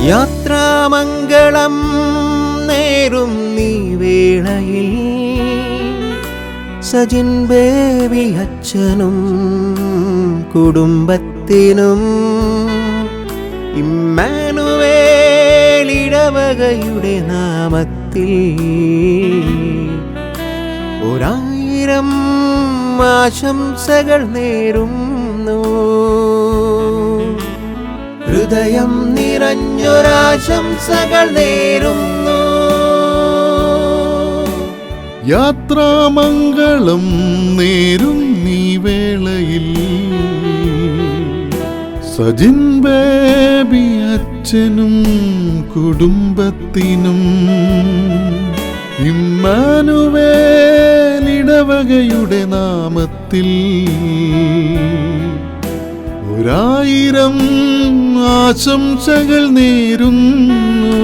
യാത്രാമംഗളം നേരും നീ വേളയിൽ സജിൻ ബേബി അച്ഛനും കുടുംബത്തിനും ഇമ്മാനുവേൽ ഇടവകയുടെ നാമത്തിൽ 1000 ആശംസകൾ നേരുന്നു. ഹൃദയം നിറഞ്ഞൊരാശംസകൾ നേരുന്നു. യാത്രാമംഗളം നേരും നീ വേളയിൽ സജിൻ ബേബി അച്ഛനും കുടുംബത്തിനും ഇമ്മാനുവേൽ ഇടവകയുടെ നാമത്തിൽ 1000 ആശംസകൾ നേരുന്നു.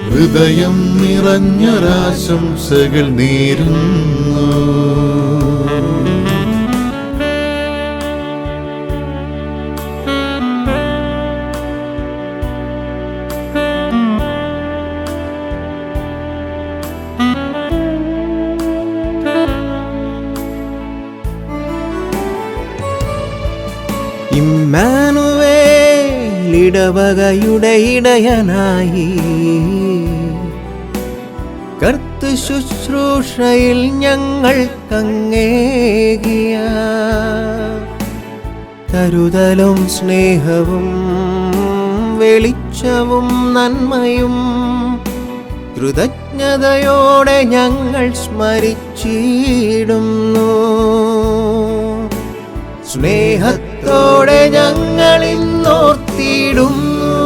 ഹൃദയം നിറഞ്ഞൊരാശംസകൾ നേരുന്നു. ഇമ്മാനുവേൽ ഇടവകയുടെ ഇടയനായി കർത്തൃ ശുശ്രൂഷയിൽ ഞങ്ങൾക്കങ്ങേകിയ കരുതലും സ്നേഹവും വെളിച്ചവും നന്മയും കൃതജ്ഞതയോടെ ഞങ്ങൾ സ്മരിച്ചിടുന്നു. സ്നേഹത്തോടെ ഞങ്ങൾ ഇന്നോർത്തിടുന്നു.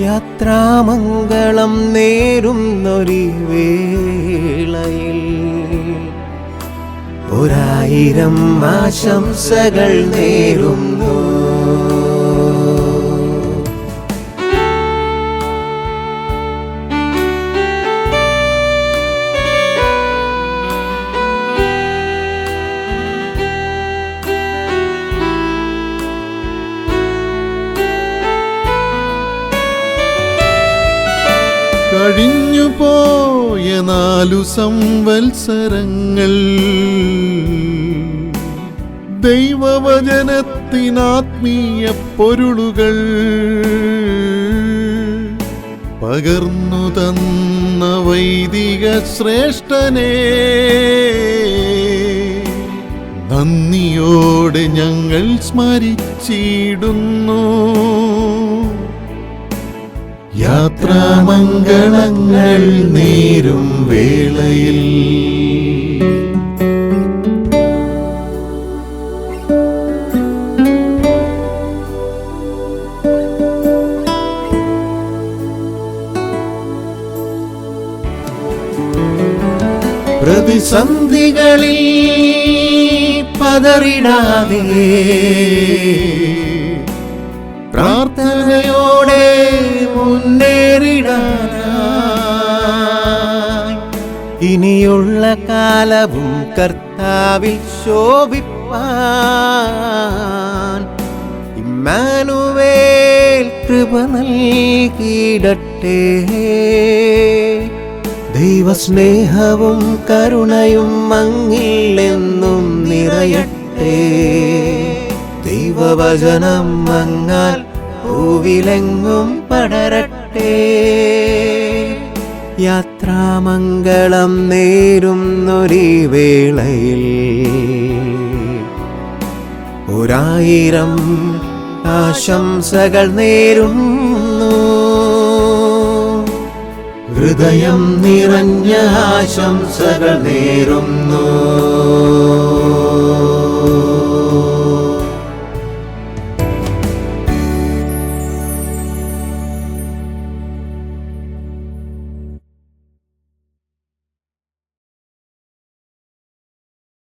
യാത്രാമംഗളം നേരുന്നൊരു വേളയിൽ 1000 ആശംസകൾ നേരുന്നു. കഴിഞ്ഞുപോയ 4 സംവത്സരങ്ങൾ ദൈവവചനത്തിനാത്മീയ പൊരുളുകൾ പകർന്നു തന്ന വൈദിക ശ്രേഷ്ഠനെ നന്ദിയോടെ ഞങ്ങൾ സ്മരിച്ചിടുന്നു. യാത്രാമംഗളങ്ങൾ നേരും വേളയിൽ പ്രതിസന്ധികളിൽ പതറിടാതെ പ്രാർത്ഥനയോടെ മുന്നേറിടാനായി ഇനിയുള്ള കാലവും കർത്താവിൽ ശോഭിപ്പാൻ ഇമ്മാനുവേൽ കൃപ നൽകിയിടട്ടെ. ദൈവസ്നേഹവും കരുണയും അങ്ങിൽ എന്നും നിറയട്ടെ. ദൈവവചനം അങ്ങാൽ ഭൂവിലെങ്ങും പടരട്ടെ. യാത്രാമംഗളം നേരുന്നൊരു വേളയിൽ 1000 ആശംസകൾ നേരുന്നു. ഹൃദയം നിറഞ്ഞ ആശംസകൾ നേരുന്നു.